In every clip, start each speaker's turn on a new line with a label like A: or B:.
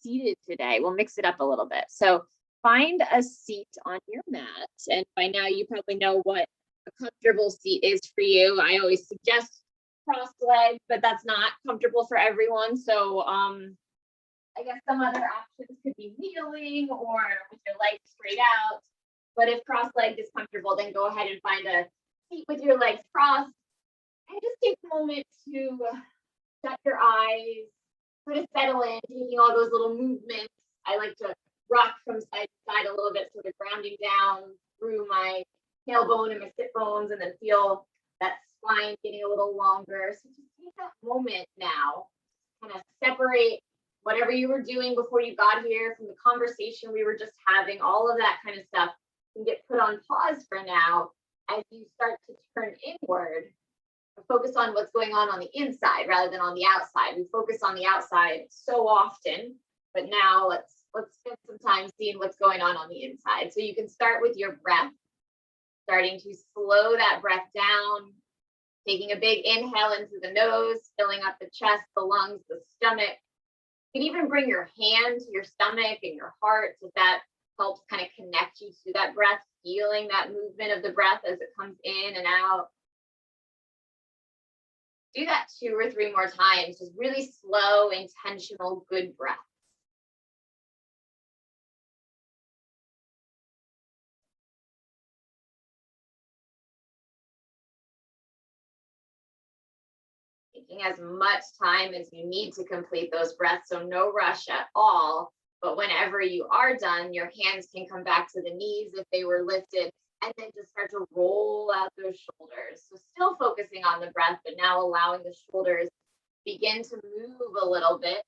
A: seated today. We'll mix it up a little bit. So find a seat on your mat. And by now you probably know what a comfortable seat is for you. I always suggest cross-legged, but that's not comfortable for everyone. So I guess some other options could be kneeling or with your legs straight out. But if cross-legged is comfortable, then go ahead and find a seat with your legs crossed. And just take a moment to shut your eyes, sort of settle in, taking all those little movements. I like to rock from side to side a little bit, sort of grounding down through my tailbone and my sit bones, and then feel that spine getting a little longer. So just take that moment now, kind of separate whatever you were doing before you got here from the conversation we were just having. All of that kind of stuff can get put on pause for now as you start to turn inward. Focus on what's going on the inside rather than on the outside. We focus on the outside so often, but now let's spend some time seeing what's going on the inside. So you can start with your breath, starting to slow that breath down, taking a big inhale into the nose, filling up the chest, the lungs, the stomach. You can even bring your hand to your stomach and your heart so that helps kind of connect you to that breath, feeling that movement of the breath as it comes in and out. Do that 2 or 3 more times, just really slow, intentional, good breath. Taking as much time as you need to complete those breaths, so no rush at all. But whenever you are done, your hands can come back to the knees if they were lifted, and then just start to roll out those shoulders. So still focusing on the breath, but now allowing the shoulders begin to move a little bit.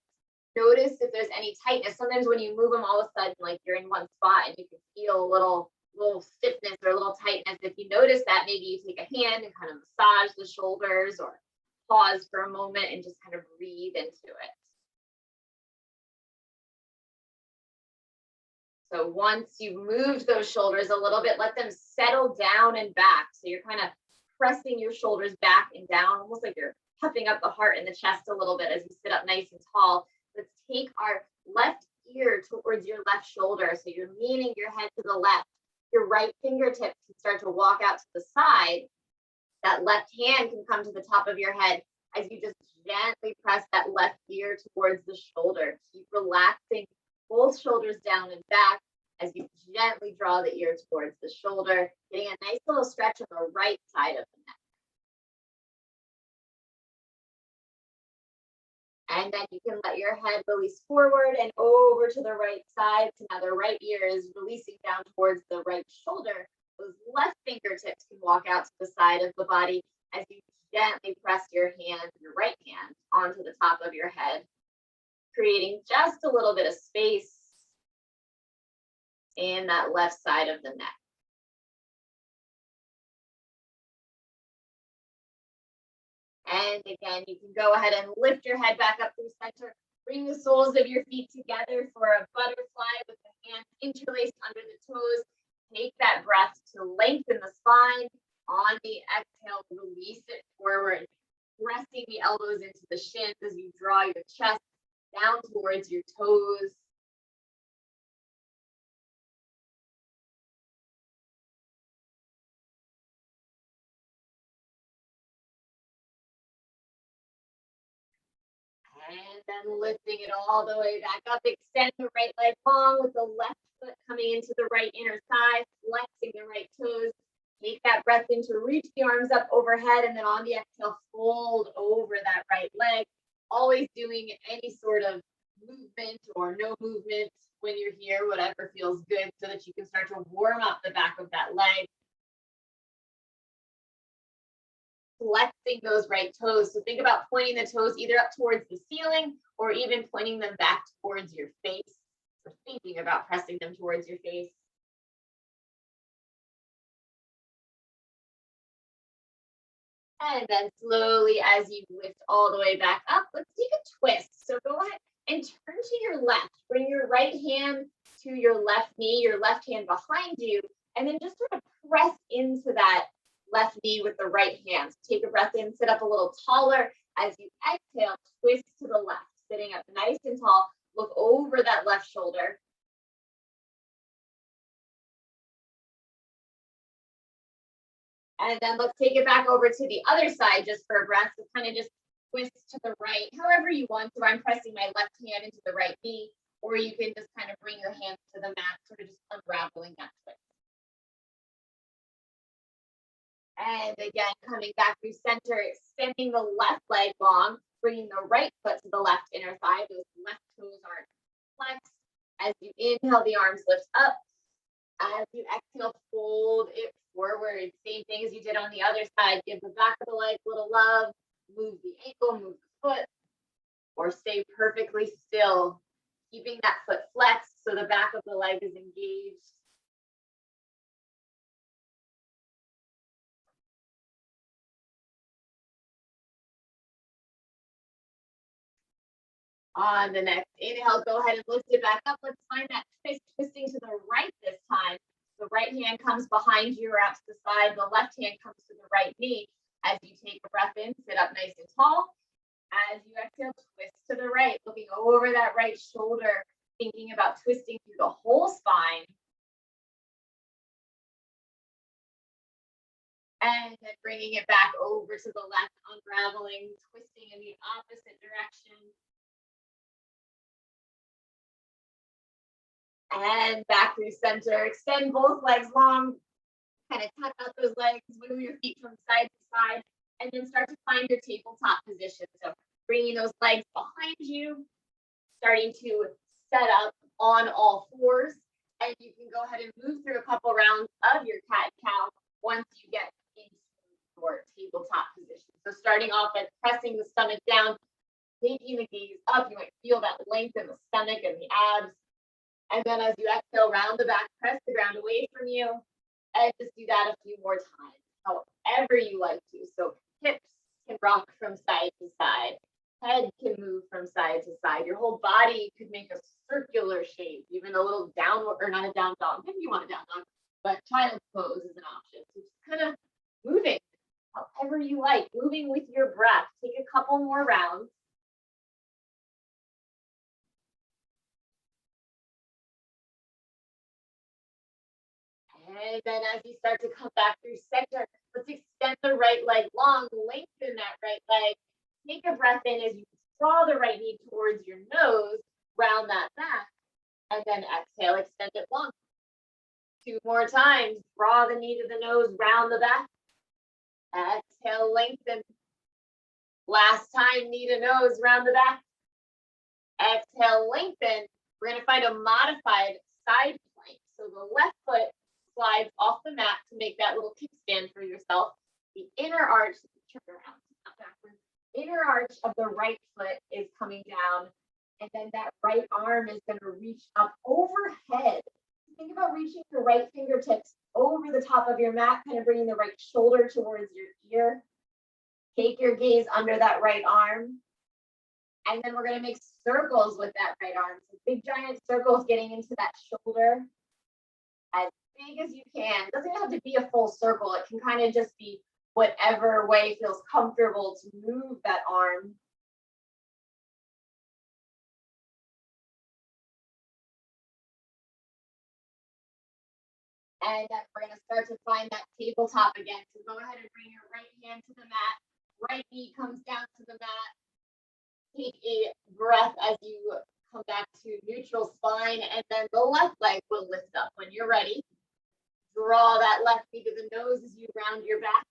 A: Notice if there's any tightness. Sometimes when you move them, all of a sudden, like you're in one spot and you can feel a little stiffness or a little tightness. If you notice that, maybe you take a hand and kind of massage the shoulders or pause for a moment and just kind of breathe into it. So once you've moved those shoulders a little bit, let them settle down and back. So you're kind of pressing your shoulders back and down, almost like you're puffing up the heart and the chest a little bit as you sit up nice and tall. Let's take our left ear towards your left shoulder. So you're leaning your head to the left. Your right fingertips can start to walk out to the side. That left hand can come to the top of your head as you just gently press that left ear towards the shoulder. Keep relaxing both shoulders down and back as you gently draw the ear towards the shoulder, getting a nice little stretch on the right side of the neck. And then you can let your head release forward and over to the right side. So now the right ear is releasing down towards the right shoulder. Those left fingertips can walk out to the side of the body as you gently press your right hand onto the top of your head, creating just a little bit of space in that left side of the neck. And again, you can go ahead and lift your head back up through center. Bring the soles of your feet together for a butterfly with the hands interlaced under the toes. Take that breath to lengthen the spine. On the exhale, release it forward, pressing the elbows into the shins as you draw your chest down towards your toes. And then lifting it all the way back up. Extend the right leg long with the left foot coming into the right inner thigh, flexing the right toes. Take that breath in to reach the arms up overhead, and then on the exhale, fold over that right leg. Always doing any sort of movement or no movement when you're here, whatever feels good, so that you can start to warm up the back of that leg. Flexing those right toes. So think about pointing the toes either up towards the ceiling or even pointing them back towards your face, or thinking about pressing them towards your face. And then slowly, as you lift all the way back up, let's take a twist. So go ahead and turn to your left. Bring your right hand to your left knee, your left hand behind you, and then just sort of press into that left knee with the right hand. So take a breath in, sit up a little taller. As you exhale, twist to the left, sitting up nice and tall, Look over that left shoulder. And then let's take it back over to the other side just for a breath. So kind of just twist to the right, however you want. So I'm pressing my left hand into the right knee, or you can just kind of bring your hands to the mat, sort of just unraveling that twist. And again, coming back through center, extending the left leg long, bringing the right foot to the left inner thigh. Those left toes are flexed. As you inhale, the arms lift up. As you exhale, fold it forward. Same thing as you did on the other side. Give the back of the leg a little love. Move the ankle, move the foot, or stay perfectly still, keeping that foot flexed so the back of the leg is engaged. On the next inhale, go ahead and lift it back up. Let's find that twist, twisting to the right this time. The right hand comes behind you or out to the side. The left hand comes to the right knee. As you take a breath in, sit up nice and tall. As you exhale, twist to the right, looking over that right shoulder, thinking about twisting through the whole spine. And then bringing it back over to the left, unraveling, twisting in the opposite direction. And back through center. Extend both legs long. Kind of tuck out those legs, move your feet from side to side, and then start to find your tabletop position. So bringing those legs behind you, starting to set up on all fours, and you can go ahead and move through a couple rounds of your cat and cow once you get into your tabletop position. So starting off by pressing the stomach down, taking the gaze up, you might feel that length in the stomach and the abs. And then as you exhale, round the back, press the ground away from you, and just do that a few more times, however you like to. So hips can rock from side to side, head can move from side to side. Your whole body could make a circular shape, even a little downward, or not a down dog, maybe you want a down dog, but child's pose is an option. So just kind of moving however you like, moving with your breath. Take a couple more rounds. And then as you start to come back through center, let's extend the right leg long, lengthen that right leg. Take a breath in as you draw the right knee towards your nose, round that back, and then exhale, extend it long. 2 more times, draw the knee to the nose, round the back. Exhale, lengthen. Last time, knee to nose, round the back. Exhale, lengthen. We're gonna find a modified side plank. So the left foot slides off the mat to make that little kickstand for yourself. The inner arch, turn around, not backwards. Inner arch of the right foot is coming down, and then that right arm is going to reach up overhead. Think about reaching your right fingertips over the top of your mat, kind of bringing the right shoulder towards your ear. Take your gaze under that right arm, and then we're going to make circles with that right arm. So big giant circles getting into that shoulder. As big as you can. It doesn't have to be a full circle. It can kind of just be whatever way feels comfortable to move that arm. And then we're going to start to find that tabletop again. So go ahead and bring your right hand to the mat. Right knee comes down to the mat. Take a breath as you come back to neutral spine, and then the left leg will lift up. When you're ready, draw that left knee to the nose as you round your back.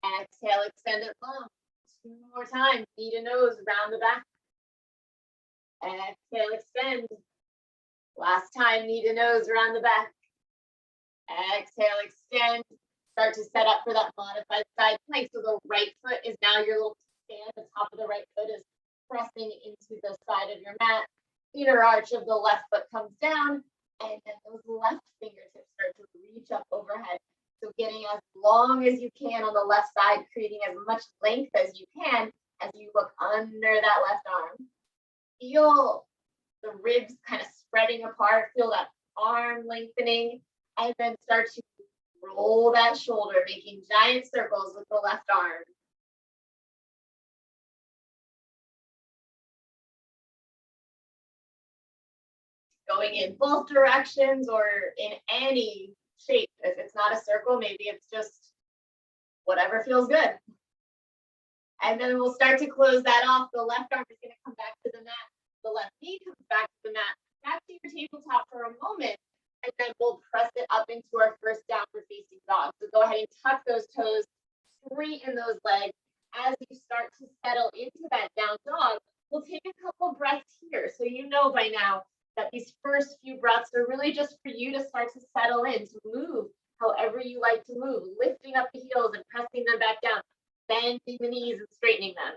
A: Exhale, extend it long. 2 more times, knee to nose, round the back. Exhale, extend. Last time, knee to nose, round the back. Exhale, extend. Start to set up for that modified side plank. So the right foot is now your little stand. The top of the right foot is pressing into the side of your mat. Inner arch of the left foot comes down, and then those left fingertips start to reach up overhead. So getting as long as you can on the left side, creating as much length as you can as you look under that left arm. Feel the ribs kind of spreading apart, feel that arm lengthening, and then start to roll that shoulder, making giant circles with the left arm. going in both directions or in any shape. If it's not a circle, maybe it's just whatever feels good. And then we'll start to close that off. The left arm is going to come back to the mat. The left knee comes back to the mat. Back to your tabletop for a moment. And then we'll press it up into our first downward facing dog. So go ahead and tuck those toes, straighten those legs. As you start to settle into that down dog, we'll take a couple breaths here. So you know by now that these first few breaths are really just for you to start to settle in, to move however you like to move, lifting up the heels and pressing them back down, bending the knees and straightening them,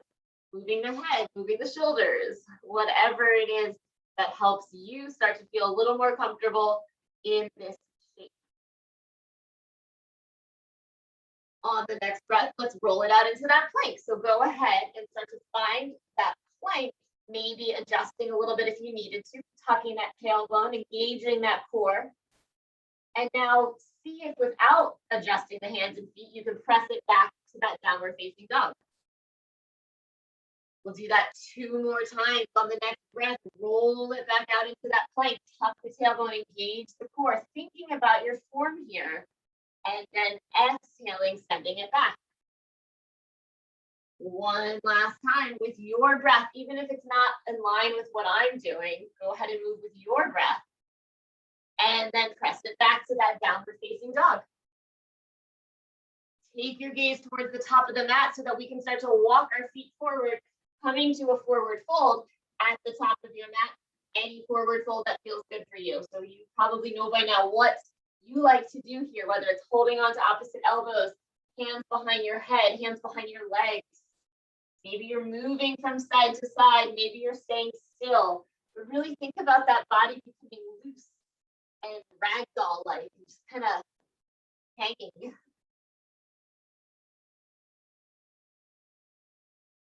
A: moving the head, moving the shoulders, whatever it is that helps you start to feel a little more comfortable in this shape. On the next breath, let's roll it out into that plank. So go ahead and start to find that plank, maybe adjusting a little bit if you needed to, tucking that tailbone, engaging that core. And now see if without adjusting the hands and feet, you can press it back to that downward facing dog. We'll do that 2 more times. On the next breath, roll it back out into that plank, tuck the tailbone, engage the core, thinking about your form here, and then exhaling, sending it back. One last time with your breath, even if it's not in line with what I'm doing, go ahead and move with your breath, and then press it back to that downward facing dog. Take your gaze towards the top of the mat so that we can start to walk our feet forward, coming to a forward fold at the top of your mat, any forward fold that feels good for you. So you probably know by now what you like to do here, whether it's holding on to opposite elbows, hands behind your head, hands behind your legs. Maybe you're moving from side to side, maybe you're staying still, but really think about that body becoming loose and ragdoll-like, just kind of hanging.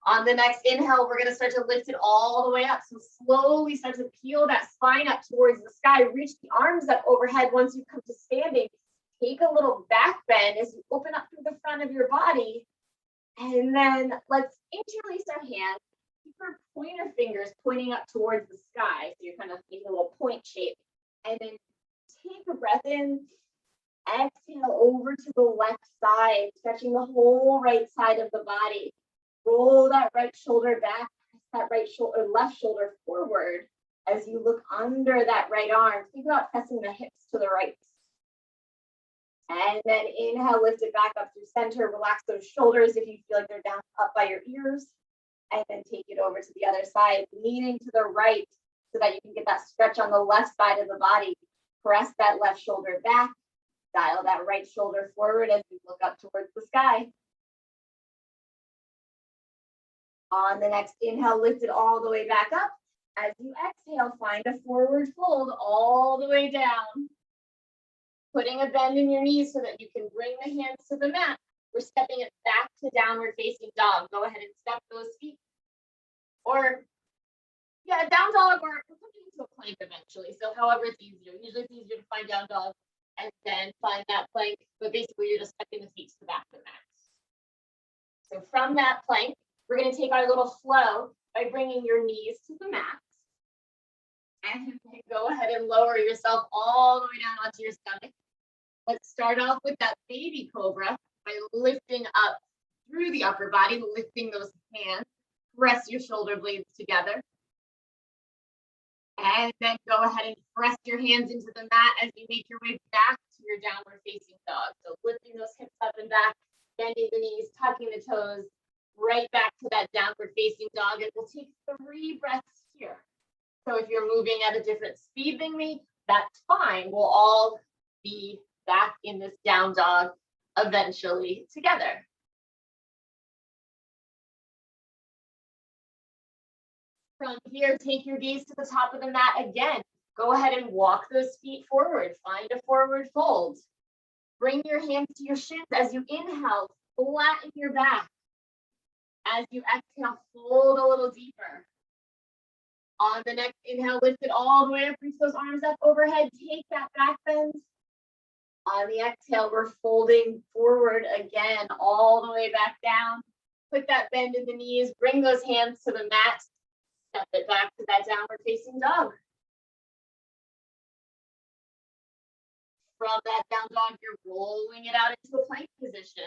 A: On the next inhale, we're going to start to lift it all the way up. So slowly start to peel that spine up towards the sky. Reach the arms up overhead once you come to standing. Take a little back bend as you open up through the front of your body. And then let's interlace our hands. Keep our pointer fingers pointing up towards the sky. So you're kind of making a little point shape. And then take a breath in. Exhale over to the left side, stretching the whole right side of the body. Roll that right shoulder back, that right shoulder, left shoulder forward as you look under that right arm. Think about pressing the hips to the right. And then inhale, lift it back up through center. Relax those shoulders if you feel like they're down up by your ears. And then take it over to the other side, leaning to the right so that you can get that stretch on the left side of the body. Press that left shoulder back. Dial that right shoulder forward as you look up towards the sky. On the next inhale, lift it all the way back up. As you exhale, find a forward fold all the way down. Putting a bend in your knees so that you can bring the hands to the mat. We're stepping it back to downward facing dog. Go ahead and step those feet. Or, down dog, or we're coming into a plank eventually. So however it's easier. Usually it's easier to find down dog and then find that plank. But basically you're just stepping the feet to the back of the mat. So from that plank, we're going to take our little flow by bringing your knees to the mat. And then go ahead and lower yourself all the way down onto your stomach. Let's start off with that baby cobra by lifting up through the upper body, lifting those hands. Press your shoulder blades together. And then go ahead and press your hands into the mat as you make your way back to your downward facing dog. So lifting those hips up and back, bending the knees, tucking the toes, right back to that downward facing dog. And we'll take 3 breaths here. So if you're moving at a different speed than me, that's fine. We'll all be back in this down dog eventually together. From here, take your gaze to the top of the mat again. Go ahead and walk those feet forward. Find a forward fold. Bring your hands to your shins as you inhale, flatten your back. As you exhale, fold a little deeper. On the next inhale, lift it all the way up, reach those arms up overhead, take that back bend. On the exhale, we're folding forward again, all the way back down. Put that bend in the knees, bring those hands to the mat, step it back to that downward facing dog. From that down dog, you're rolling it out into a plank position.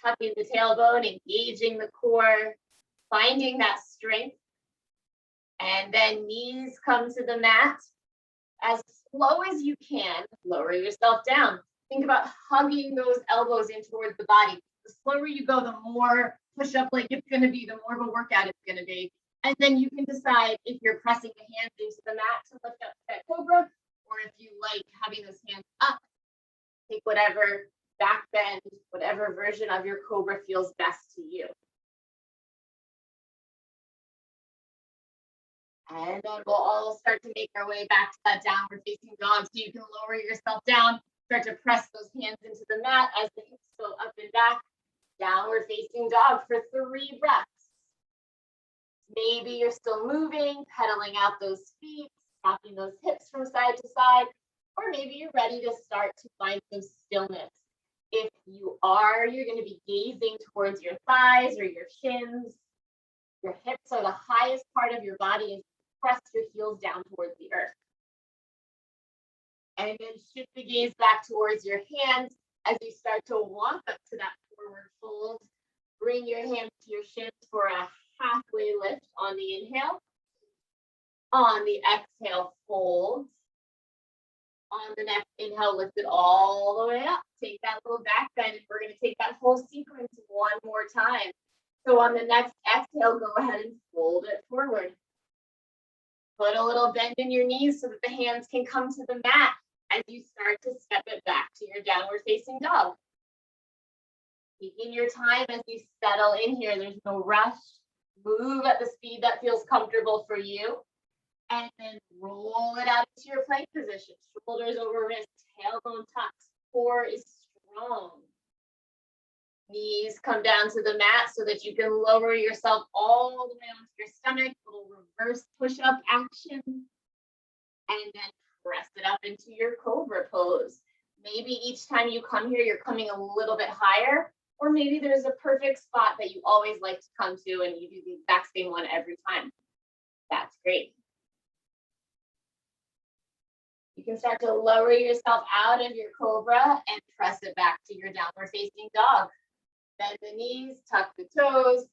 A: Tucking the tailbone, engaging the core, finding that strength. And then knees come to the mat. As slow as you can, lower yourself down. Think about hugging those elbows in towards the body. The slower you go, the more push-up like it's going to be, the more of a workout it's going to be. And then you can decide if you're pressing the hands into the mat to lift up that cobra, or if you like having those hands up. Take whatever back bend, whatever version of your cobra feels best to you. And then we'll all start to make our way back to that downward facing dog. So you can lower yourself down, start to press those hands into the mat as the hips go up and back. Downward facing dog for 3 breaths. Maybe you're still moving, pedaling out those feet, rocking those hips from side to side, or maybe you're ready to start to find some stillness. If you are, you're going to be gazing towards your thighs or your shins. Your hips are the highest part of your body as you press your heels down towards the earth. And then shift the gaze back towards your hands as you start to walk up to that forward fold. Bring your hands to your shins for a halfway lift on the inhale. On the exhale, fold. On the next inhale, lift it all the way up. Take that little back bend, and we're going to take that whole sequence one more time. So on the next exhale, go ahead and fold it forward. Put a little bend in your knees so that the hands can come to the mat as you start to step it back to your downward facing dog. Taking your time as you settle in here. There's no rush. Move at the speed that feels comfortable for you. And then roll it out into your plank position. Shoulders over wrists, tailbone tucks. Core is strong. Knees come down to the mat so that you can lower yourself all the way onto your stomach. Little reverse push-up action. And then press it up into your cobra pose. Maybe each time you come here, you're coming a little bit higher. Or maybe there's a perfect spot that you always like to come to and you do the exact same one every time. That's great. You can start to lower yourself out of your cobra and press it back to your downward facing dog. Bend the knees, tuck the toes,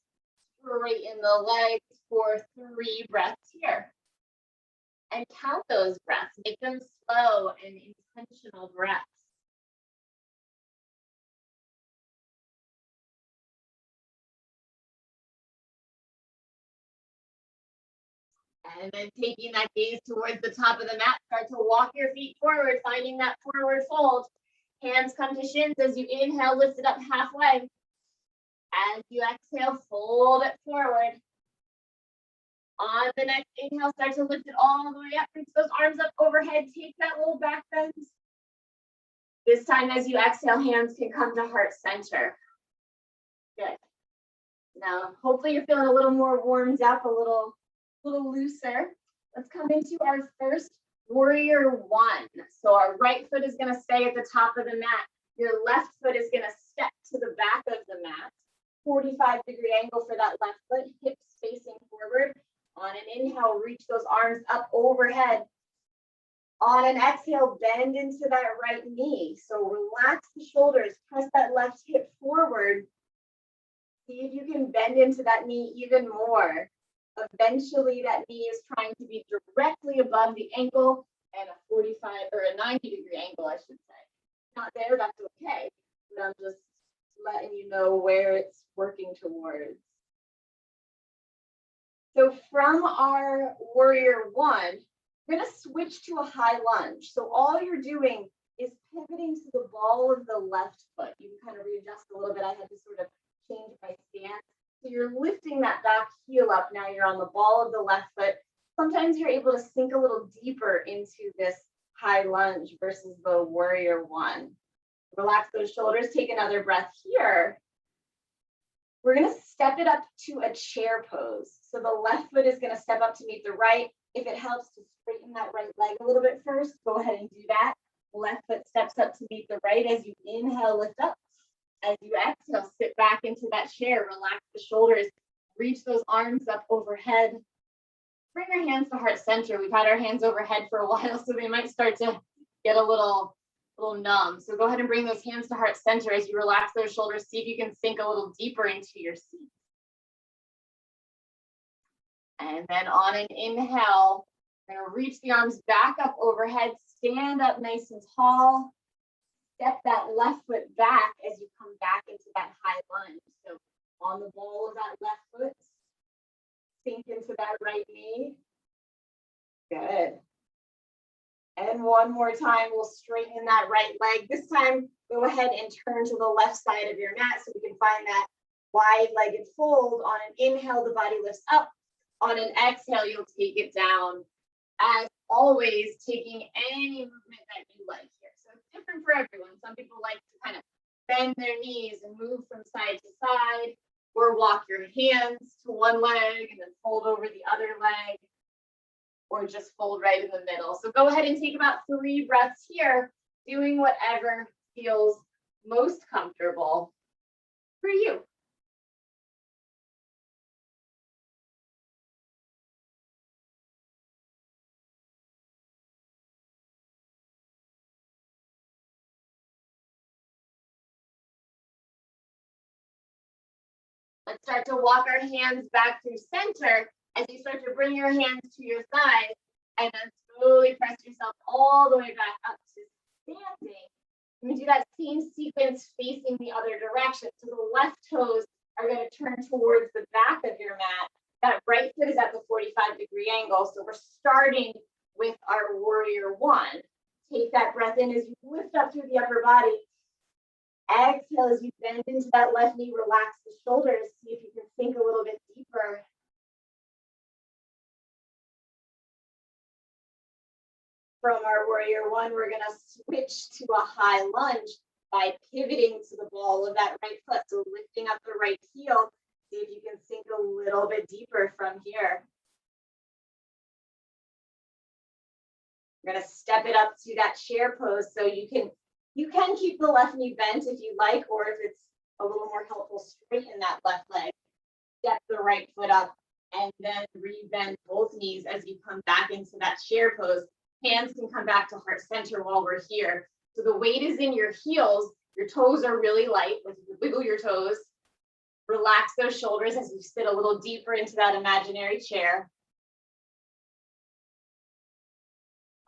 A: straighten the legs for 3 breaths here. And count those breaths. Make them slow and intentional breaths. And then taking that gaze towards the top of the mat, start to walk your feet forward, finding that forward fold. Hands come to shins as you inhale, lift it up halfway. As you exhale, fold it forward. On the next inhale, start to lift it all the way up. Reach those arms up overhead. Take that little back bend. This time as you exhale, hands can come to heart center. Good. Now, hopefully you're feeling a little more warmed up, a little looser. Let's come into our first warrior 1. So our right foot is going to stay at the top of the mat. Your left foot is going to step to the back of the mat. 45-degree angle for that left foot, hips facing forward. On an inhale, reach those arms up overhead. On an exhale, bend into that right knee. So relax the shoulders, press that left hip forward. See if you can bend into that knee even more. Eventually, that knee is trying to be directly above the ankle and a 45 or a 90-degree angle, I should say. Not there, that's okay. But I'm just letting you know where it's working towards. So from our warrior 1, we're going to switch to a high lunge. So all you're doing is pivoting to the ball of the left foot. You can kind of readjust a little bit. I had to sort of change my stance. So you're lifting that back heel up. Now you're on the ball of the left foot. Sometimes you're able to sink a little deeper into this high lunge versus the warrior 1. Relax those shoulders. Take another breath here. We're going to step it up to a chair pose. So the left foot is going to step up to meet the right. If it helps to straighten that right leg a little bit first, go ahead and do that. Left foot steps up to meet the right as you inhale, lift up. As you exhale, sit back into that chair, relax the shoulders, reach those arms up overhead. Bring your hands to heart center. We've had our hands overhead for a while, so they might start to get a little numb. So go ahead and bring those hands to heart center as you relax those shoulders. See if you can sink a little deeper into your seat. And then on an inhale, we're going to reach the arms back up overhead, stand up nice and tall. Step that left foot back as you come back into that high lunge. So on the ball of that left foot, sink into that right knee. Good. And one more time, we'll straighten that right leg. This time, go ahead and turn to the left side of your mat so we can find that wide-legged fold. On an inhale, the body lifts up. On an exhale, you'll take it down. As always, taking any movement that you like here. So it's different for everyone. Some people like to kind of bend their knees and move from side to side, or walk your hands to one leg and then fold over the other leg, or just fold right in the middle. So go ahead and take about 3 breaths here, doing whatever feels most comfortable for you. Let's start to walk our hands back through center as you start to bring your hands to your thighs and then slowly press yourself all the way back up to standing. And do that same sequence facing the other direction. So the left toes are going to turn towards the back of your mat. That right foot is at the 45-degree angle. So we're starting with our warrior one. Take that breath in as you lift up through the upper body. Exhale as you bend into that left knee, relax the shoulders. See if you can sink a little bit deeper. From our warrior one, we're going to switch to a high lunge by pivoting to the ball of that right foot. So lifting up the right heel. See if you can sink a little bit deeper from here. We're going to step it up to that chair pose so you can keep the left knee bent if you like, or if it's a little more helpful, straighten that left leg. Step the right foot up and then re-bend both knees as you come back into that chair pose. Hands can come back to heart center while we're here. So the weight is in your heels. Your toes are really light. Wiggle your toes. Relax those shoulders as you sit a little deeper into that imaginary chair.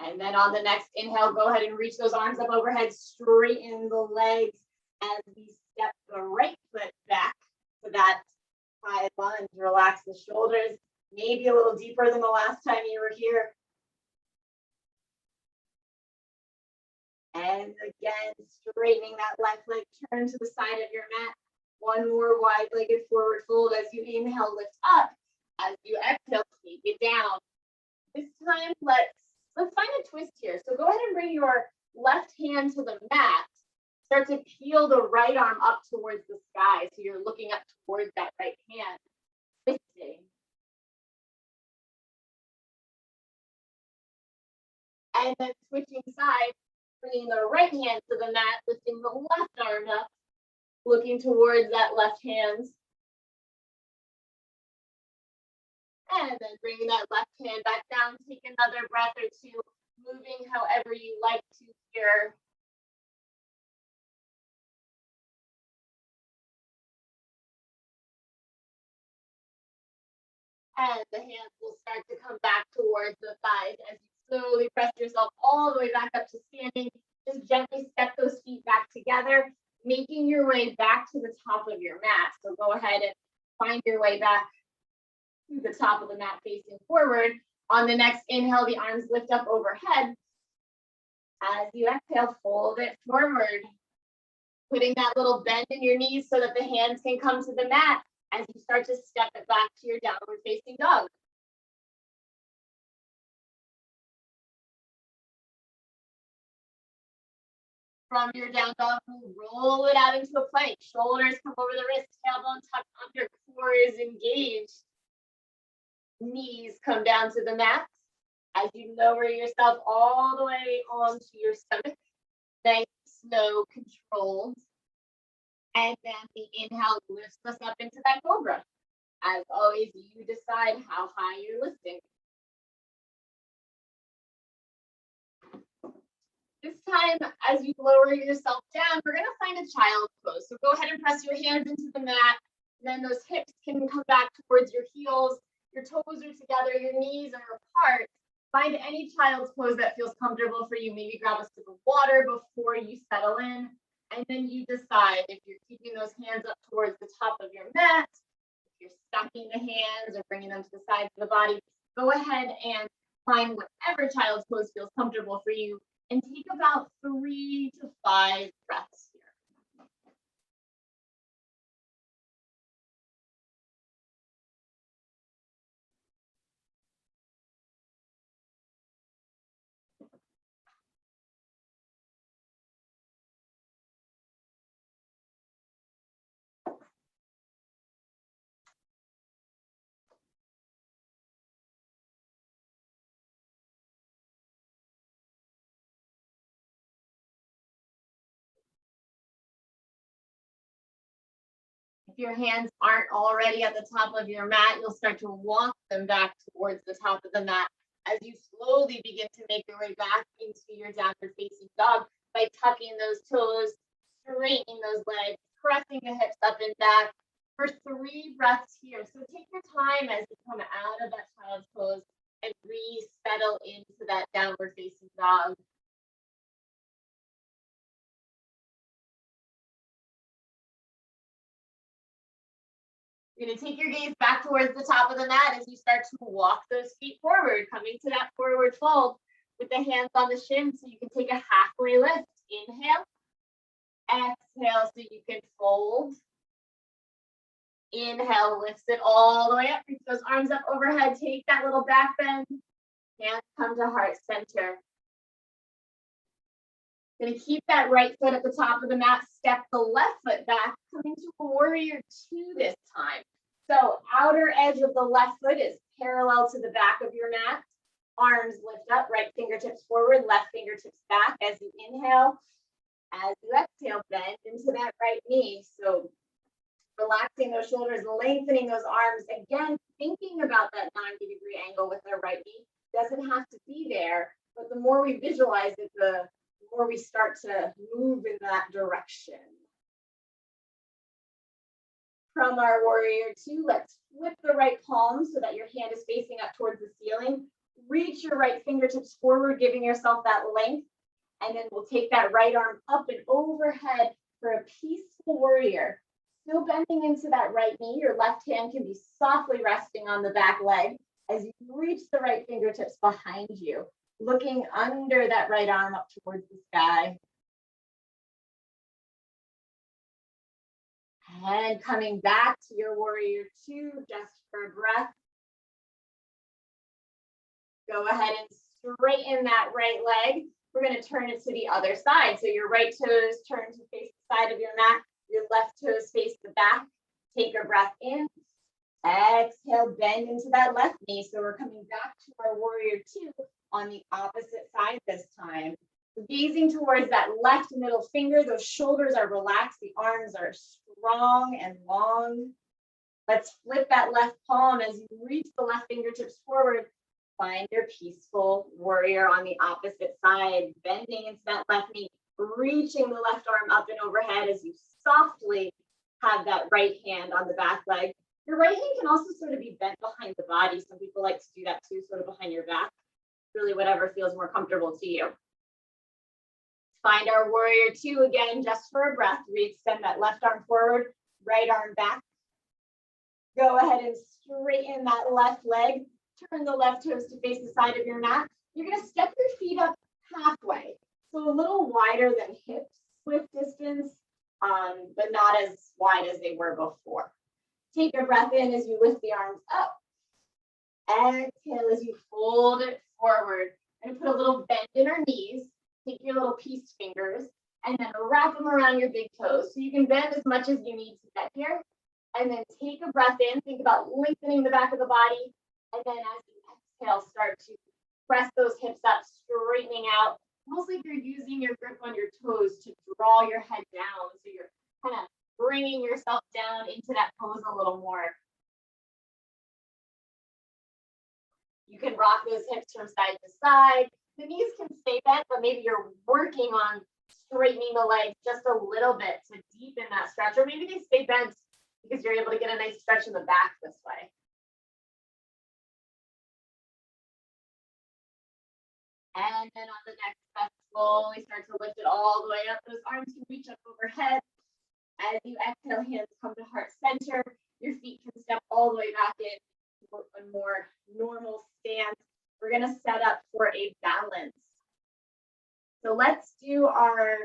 A: And then on the next inhale, go ahead and reach those arms up overhead, straighten the legs as we step the right foot back to that high lunge. Relax the shoulders, maybe a little deeper than the last time you were here. And again, straightening that left leg, turn to the side of your mat. One more wide-legged forward fold as you inhale, lift up. As you exhale, take it down. This time, let's find a twist here. So go ahead and bring your left hand to the mat. Start to peel the right arm up towards the sky. So you're looking up towards that right hand, twisting. And then switching sides, bringing the right hand to the mat, lifting the left arm up, looking towards that left hand. And then bringing that left hand back down, take another breath or two, moving however you like to here. And the hands will start to come back towards the thighs as you slowly press yourself all the way back up to standing. Just gently step those feet back together, making your way back to the top of your mat. So go ahead and find your way back to the top of the mat facing forward. On the next inhale, the arms lift up overhead. As you exhale, fold it forward, putting that little bend in your knees so that the hands can come to the mat as you start to step it back to your downward facing dog. From your down dog, roll it out into a plank. Shoulders come over the wrists, tailbone tucked under, core is engaged. Knees come down to the mat as you lower yourself all the way onto your stomach. Nice, slow, controlled. And then the inhale lifts us up into that cobra. As always, you decide how high you're lifting. This time, as you lower yourself down, we're gonna find a child's pose. So go ahead and press your hands into the mat. Then those hips can come back towards your heels. Your toes are together, your knees are apart. Find any child's pose that feels comfortable for you. Maybe grab a sip of water before you settle in. And then you decide if you're keeping those hands up towards the top of your mat, if you're stacking the hands or bringing them to the sides of the body. Go ahead and find whatever child's pose feels comfortable for you and take about 3 to 5 breaths here. If your hands aren't already at the top of your mat, you'll start to walk them back towards the top of the mat as you slowly begin to make your way back into your downward facing dog by tucking those toes, straightening those legs, pressing the hips up and back for 3 breaths here. So take your time as you come out of that child's pose and resettle into that downward facing dog. You're going to take your gaze back towards the top of the mat as you start to walk those feet forward, coming to that forward fold with the hands on the shins so you can take a halfway lift. Inhale, exhale so you can fold. Inhale, lifts it all the way up. Reach those arms up overhead. Take that little back bend. Hands come to heart center. Going to keep that right foot at the top of the mat. Step the left foot back, coming to warrior 2 this time. So outer edge of the left foot is parallel to the back of your mat. Arms lift up, right fingertips forward, left fingertips back as you inhale. As you exhale, bend into that right knee. So relaxing those shoulders, lengthening those arms. Again, thinking about that 90-degree angle with our right knee. Doesn't have to be there, but the more we visualize it, the more we start to move in that direction. From our warrior 2, let's flip the right palm so that your hand is facing up towards the ceiling. Reach your right fingertips forward, giving yourself that length. And then we'll take that right arm up and overhead for a peaceful warrior. Still bending into that right knee. Your left hand can be softly resting on the back leg as you reach the right fingertips behind you, looking under that right arm up towards the sky. And coming back to your warrior 2, just for a breath. Go ahead and straighten that right leg. We're going to turn it to the other side. So your right toes turn to face the side of your mat. Your left toes face the back. Take a breath in. Exhale, bend into that left knee. So we're coming back to our warrior 2 on the opposite side this time. Gazing towards that left middle finger, those shoulders are relaxed, the arms are strong and long. Let's flip that left palm as you reach the left fingertips forward. Find your peaceful warrior on the opposite side, bending into that left knee, reaching the left arm up and overhead as you softly have that right hand on the back leg. Your right hand can also sort of be bent behind the body. Some people like to do that too, sort of behind your back. Really whatever feels more comfortable to you. Find our warrior 2 again, just for a breath. Re-extend that left arm forward, right arm back. Go ahead and straighten that left leg. Turn the left toes to face the side of your mat. You're going to step your feet up halfway. So a little wider than hip width distance, but not as wide as they were before. Take a breath in as you lift the arms up. Exhale as you fold it forward. And put a little bend in our knees. Take your little peace fingers and then wrap them around your big toes. So you can bend as much as you need to get here. And then take a breath in. Think about lengthening the back of the body. And then as you exhale, start to press those hips up, straightening out. Almost like you're using your grip on your toes to draw your head down. So you're kind of bringing yourself down into that pose a little more. You can rock those hips from side to side. The knees can stay bent, but maybe you're working on straightening the legs just a little bit to deepen that stretch, or maybe they stay bent because you're able to get a nice stretch in the back this way. And then on the next breath, slowly start to lift it all the way up. Those arms can reach up overhead. As you exhale, hands come to heart center. Your feet can step all the way back in a more normal stance. We're going to set up for a balance. So let's do our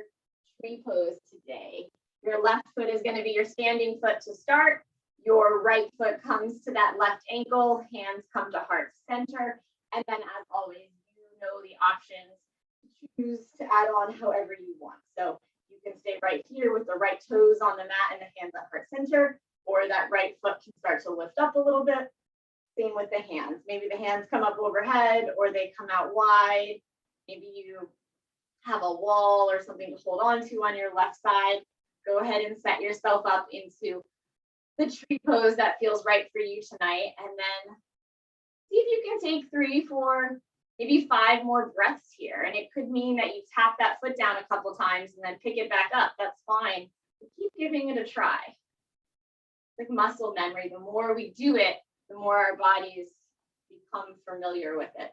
A: tree pose today. Your left foot is going to be your standing foot to start. Your right foot comes to that left ankle. Hands come to heart center. And then as always, you know the options to choose to add on however you want. So you can stay right here with the right toes on the mat and the hands at heart center, or that right foot can start to lift up a little bit. Same with the hands. Maybe the hands come up overhead or they come out wide. Maybe you have a wall or something to hold on to on your left side. Go ahead and set yourself up into the tree pose that feels right for you tonight. And then see if you can take 3, 4, maybe 5 more breaths here. And it could mean that you tap that foot down a couple times and then pick it back up. That's fine. But keep giving it a try. Like muscle memory, the more we do it, the more our bodies become familiar with it.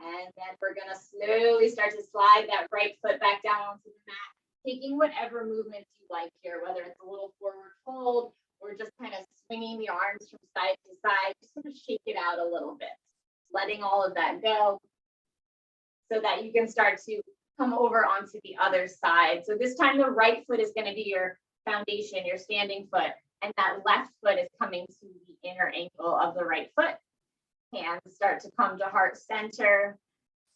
A: And then we're going to slowly start to slide that right foot back down onto the mat, taking whatever movements you like here, whether it's a little forward fold or just kind of swinging the arms from side to side, just sort of shake it out a little bit, letting all of that go so that you can start to come over onto the other side. So this time the right foot is going to be your foundation, your standing foot, and that left foot is coming to the inner ankle of the right foot. Hands start to come to heart center.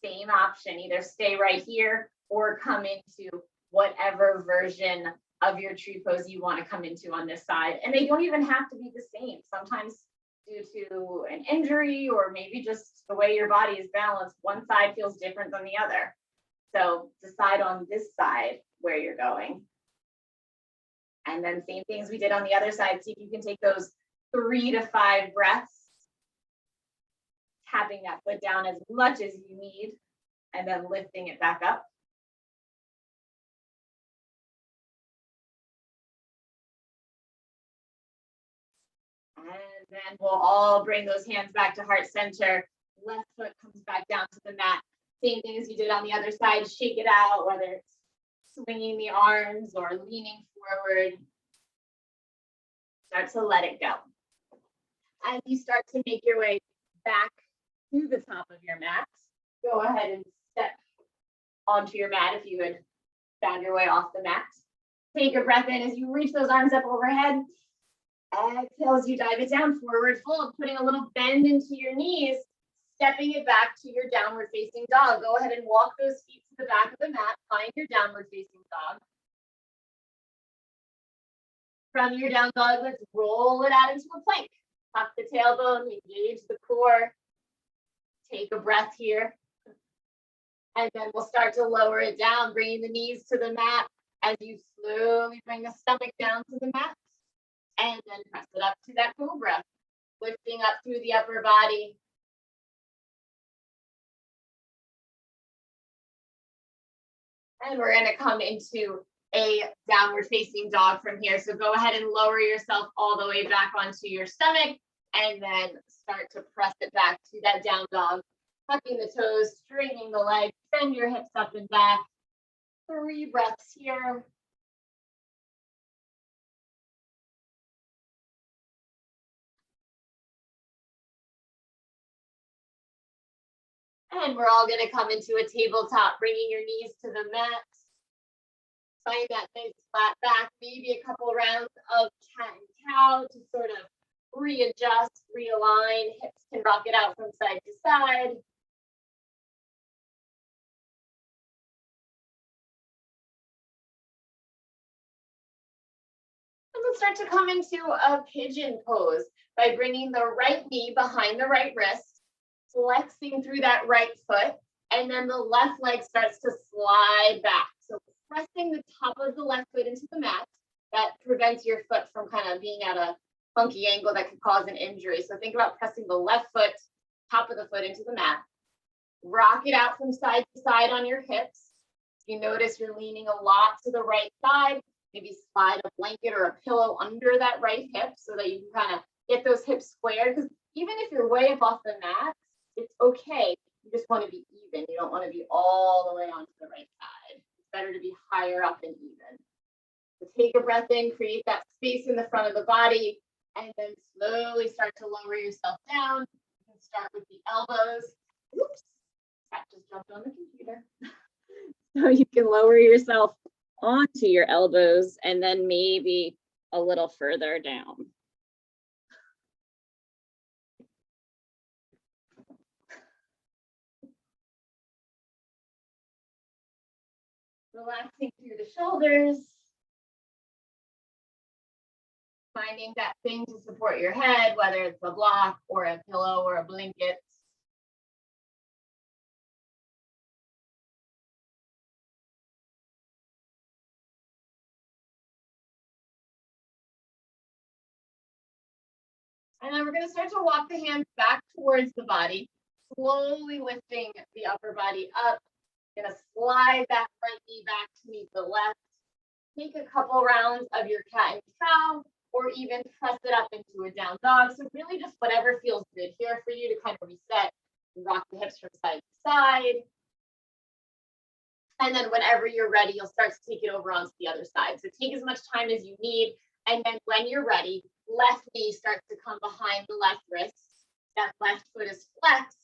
A: Same option, either stay right here or come into whatever version of your tree pose you want to come into on this side. And they don't even have to be the same. Sometimes due to an injury or maybe just the way your body is balanced, one side feels different than the other. So decide on this side where you're going. And then same things we did on the other side. See if you can take those 3 to 5 breaths, tapping that foot down as much as you need, and then lifting it back up. And then we'll all bring those hands back to heart center. Left foot comes back down to the mat. Same thing as you did on the other side. Shake it out, whether it's swinging the arms or leaning forward. Start to let it go. As you start to make your way back to the top of your mat, go ahead and step onto your mat if you had found your way off the mat. Take a breath in as you reach those arms up overhead. Exhale as you dive it down, forward fold, putting a little bend into your knees, stepping it back to your downward facing dog. Go ahead and walk those feet to the back of the mat, find your downward facing dog. From your down dog, let's roll it out into a plank. Tuck the tailbone, engage the core. Take a breath here. And then we'll start to lower it down, bringing the knees to the mat as you slowly bring the stomach down to the mat. And then press it up to that cobra, lifting up through the upper body. And we're going to come into a downward facing dog from here. So go ahead and lower yourself all the way back onto your stomach and then start to press it back to that down dog. Tucking the toes, straightening the legs, send your hips up and back. 3 breaths here. And we're all going to come into a tabletop, bringing your knees to the mat. Find that nice flat back, maybe a couple rounds of cat and cow to sort of readjust, realign. Hips can rock it out from side to side. And let's start to come into a pigeon pose by bringing the right knee behind the right wrist, flexing through that right foot, and then the left leg starts to slide back. So pressing the top of the left foot into the mat, that prevents your foot from kind of being at a funky angle that could cause an injury. So think about pressing the left foot, top of the foot into the mat. Rock it out from side to side on your hips. You notice you're leaning a lot to the right side. Maybe slide a blanket or a pillow under that right hip so that you can kind of get those hips squared. Because even if you're way up off the mat, it's okay. You just want to be even. You don't want to be all the way onto the right side. It's better to be higher up and even. So take a breath in, create that space in the front of the body, and then slowly start to lower yourself down. You can start with the elbows. Oops, cat just jumped on the computer. So you can lower yourself onto your elbows and then maybe a little further down. Relaxing through the shoulders. Finding that thing to support your head, whether it's a block or a pillow or a blanket. And then we're going to start to walk the hands back towards the body, slowly lifting the upper body up. Going to slide that right knee back to meet the left. Take a couple rounds of your cat and cow, or even press it up into a down dog. So really just whatever feels good here for you to kind of reset, rock the hips from side to side. And then whenever you're ready, you'll start to take it over onto the other side. So take as much time as you need. And then when you're ready, left knee starts to come behind the left wrist. That left foot is flexed.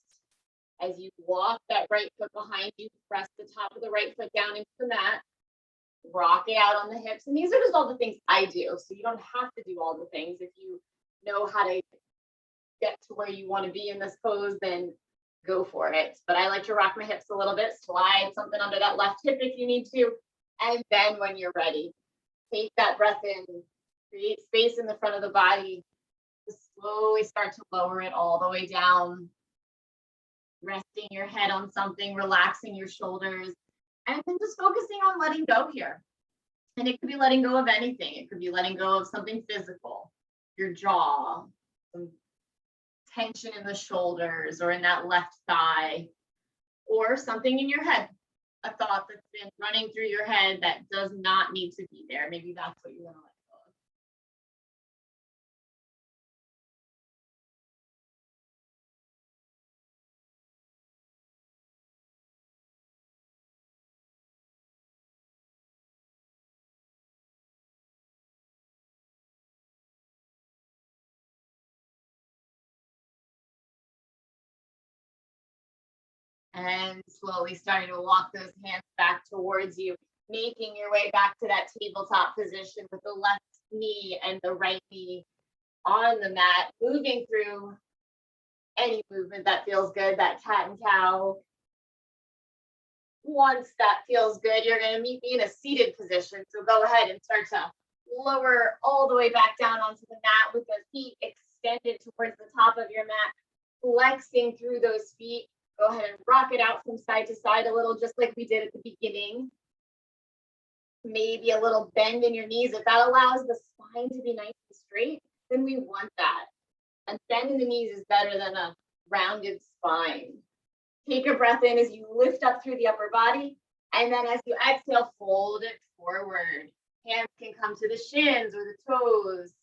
A: As you walk that right foot behind you, press the top of the right foot down into the mat. Rock it out on the hips. And these are just all the things I do. So you don't have to do all the things. If you know how to get to where you want to be in this pose, then go for it. But I like to rock my hips a little bit, slide something under that left hip if you need to. And then when you're ready, take that breath in, create space in the front of the body, just slowly start to lower it all the way down, resting your head on something, relaxing your shoulders, and then just focusing on letting go here. And it could be letting go of anything. It could be letting go of something physical, your jaw, some tension in the shoulders or in that left thigh, or something in your head, a thought that's been running through your head that does not need to be there. Maybe that's what you want to let go of. And slowly starting to walk those hands back towards you, making your way back to that tabletop position with the left knee and the right knee on the mat, moving through any movement that feels good, that cat and cow. Once that feels good, you're going to meet me in a seated position. So go ahead and start to lower all the way back down onto the mat with the feet extended towards the top of your mat, flexing through those feet. Go ahead and rock it out from side to side a little, just like we did at the beginning. Maybe a little bend in your knees. If that allows the spine to be nice and straight, then we want that. A bend in the knees is better than a rounded spine. Take a breath in as you lift up through the upper body. And then as you exhale, fold it forward. Hands can come to the shins or the toes,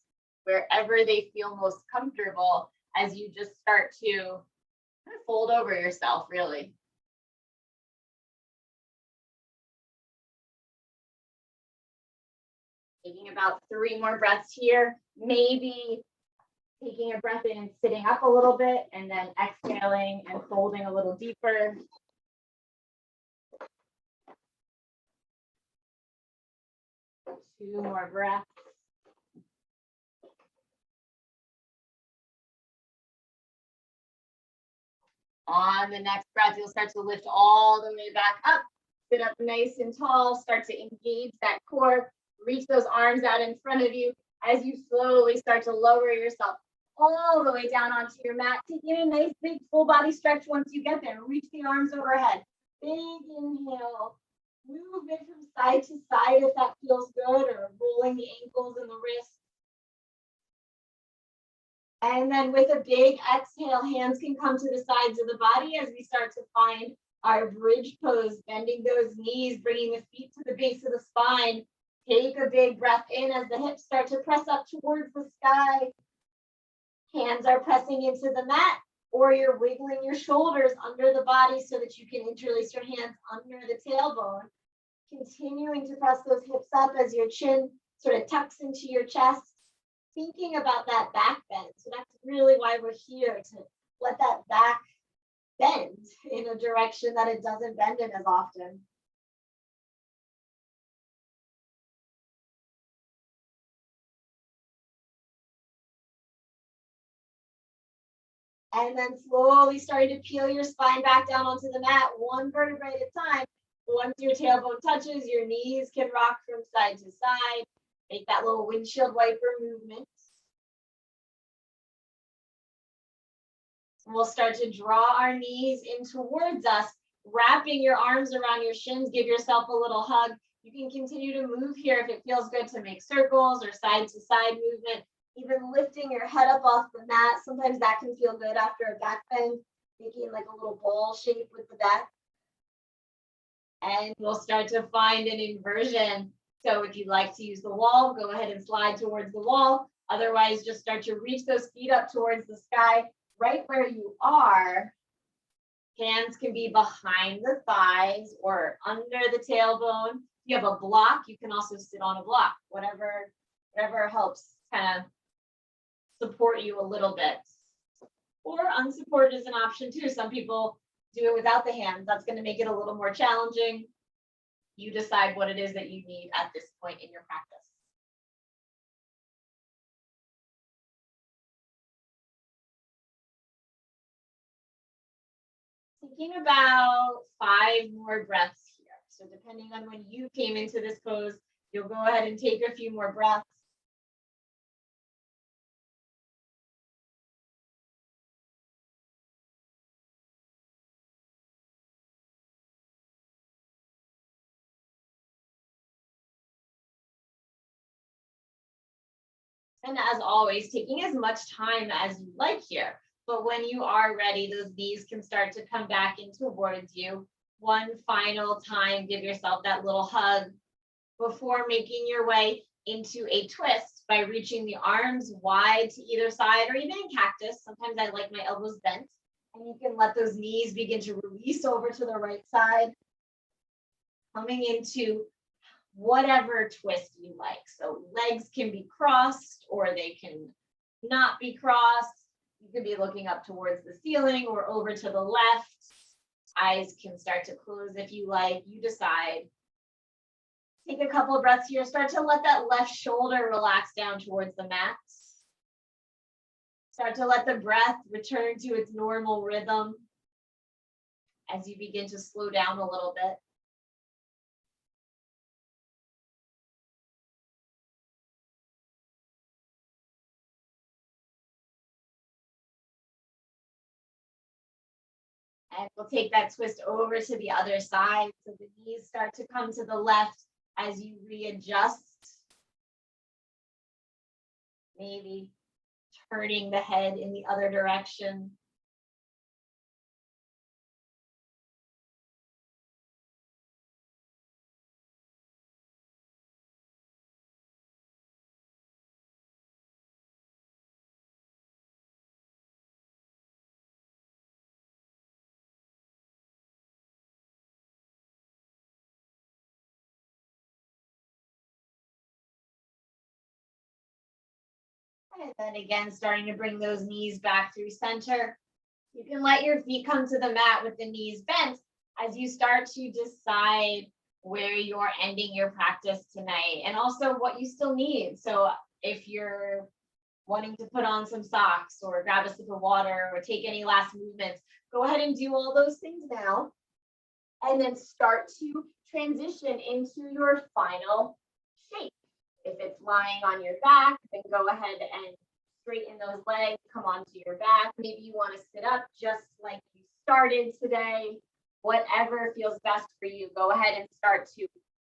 A: wherever they feel most comfortable as you just start to fold over yourself, really. Taking about 3 more breaths here. Maybe taking a breath in and sitting up a little bit, and then exhaling and folding a little deeper. Two more breaths. On the next breath, you'll start to lift all the way back up. Sit up nice and tall. Start to engage that core. Reach those arms out in front of you as you slowly start to lower yourself all the way down onto your mat. Taking a nice big full body stretch once you get there. Reach the arms overhead. Big inhale. Move it from side to side if that feels good, or rolling the ankles and the wrists. And then with a big exhale, hands can come to the sides of the body as we start to find our bridge pose, bending those knees, bringing the feet to the base of the spine. Take a big breath in as the hips start to press up towards the sky. Hands are pressing into the mat, or you're wiggling your shoulders under the body so that you can interlace your hands under the tailbone. Continuing to press those hips up as your chin sort of tucks into your chest. Thinking about that back bend. So that's really why we're here, to let that back bend in a direction that it doesn't bend in as often. And then slowly starting to peel your spine back down onto the mat, one vertebrae at a time. Once your tailbone touches, your knees can rock from side to side. Make that little windshield wiper movement. We'll start to draw our knees in towards us, wrapping your arms around your shins. Give yourself a little hug. You can continue to move here if it feels good to make circles or side to side movement. Even lifting your head up off the mat. Sometimes that can feel good after a back bend, making like a little ball shape with the back. And we'll start to find an inversion. So if you'd like to use the wall, go ahead and slide towards the wall. Otherwise, just start to reach those feet up towards the sky. Right where you are, hands can be behind the thighs or under the tailbone. If you have a block, you can also sit on a block, whatever helps kind of support you a little bit. Or unsupported is an option too. Some people do it without the hands. That's going to make it a little more challenging. You decide what it is that you need at this point in your practice. Thinking about 5 more breaths here. So depending on when you came into this pose, you'll go ahead and take a few more breaths. And as always, taking as much time as you like here. But when you are ready, those knees can start to come back in towards you. One final time, give yourself that little hug before making your way into a twist by reaching the arms wide to either side, or even in cactus. Sometimes I like my elbows bent. And you can let those knees begin to release over to the right side. Coming into whatever twist you like. So legs can be crossed or they can not be crossed. You could be looking up towards the ceiling or over to the left. Eyes can start to close if you like. You decide. Take a couple of breaths here. Start to let that left shoulder relax down towards the mat. Start to let the breath return to its normal rhythm as you begin to slow down a little bit. And we'll take that twist over to the other side. So the knees start to come to the left as you readjust. Maybe turning the head in the other direction. And then again, starting to bring those knees back through center. You can let your feet come to the mat with the knees bent as you start to decide where you're ending your practice tonight and also what you still need. So if you're wanting to put on some socks or grab a sip of water or take any last movements, go ahead and do all those things now. And then start to transition into your final shape. If it's lying on your back, then go ahead and straighten those legs, come onto your back. Maybe you want to sit up just like you started today. Whatever feels best for you, go ahead and start to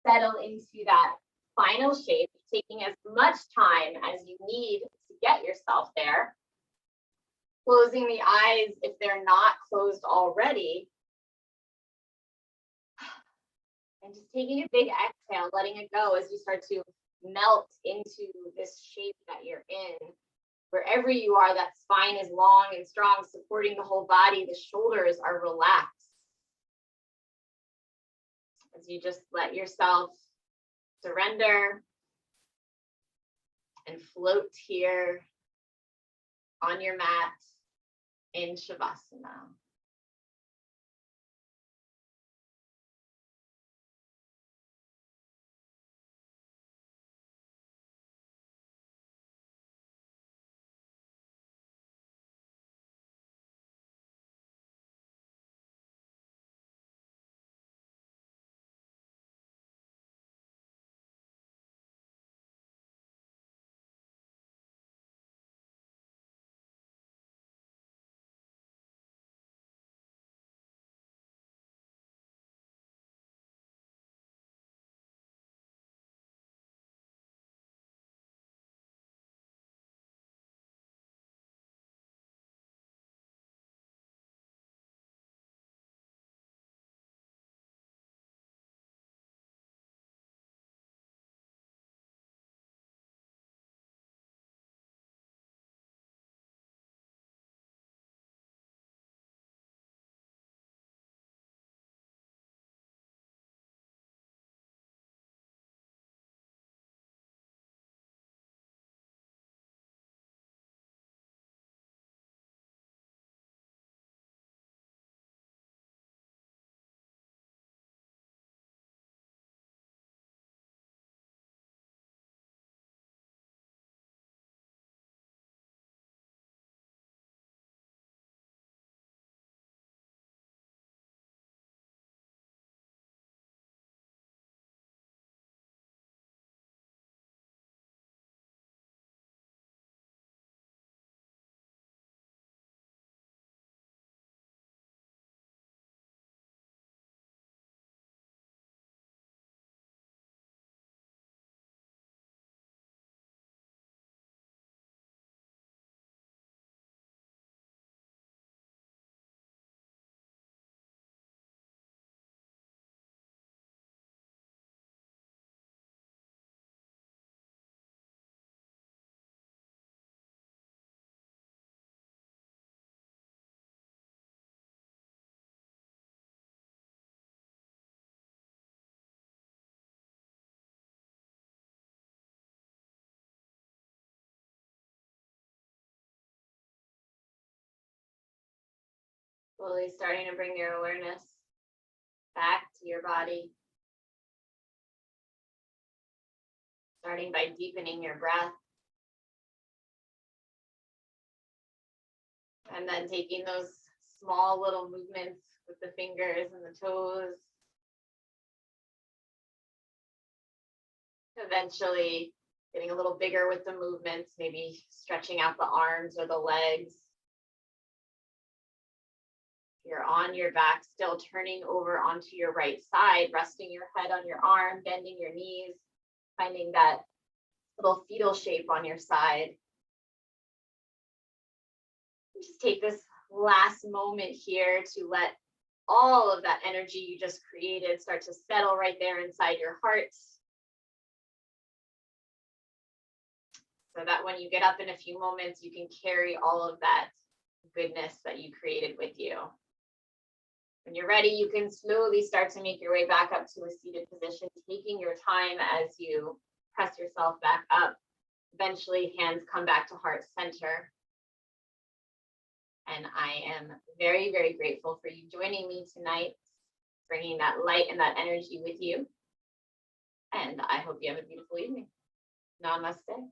A: settle into that final shape, taking as much time as you need to get yourself there. closing the eyes if they're not closed already. And just taking a big exhale, letting it go as you start to melt into this shape that you're in. Wherever you are, that spine is long and strong, supporting the whole body. The shoulders are relaxed. As you just let yourself surrender and float here on your mat in Shavasana. Slowly starting to bring your awareness back to your body. Starting by deepening your breath. And then taking those small little movements with the fingers and the toes. Eventually getting a little bigger with the movements, maybe stretching out the arms or the legs. You're on your back, still turning over onto your right side, resting your head on your arm, bending your knees, finding that little fetal shape on your side. Just take this last moment here to let all of that energy you just created start to settle right there inside your heart. So that when you get up in a few moments, you can carry all of that goodness that you created with you. When you're ready, you can slowly start to make your way back up to a seated position, taking your time as you press yourself back up. Eventually, hands come back to heart center. And I am very, very grateful for you joining me tonight, bringing that light and that energy with you. And I hope you have a beautiful evening. Namaste.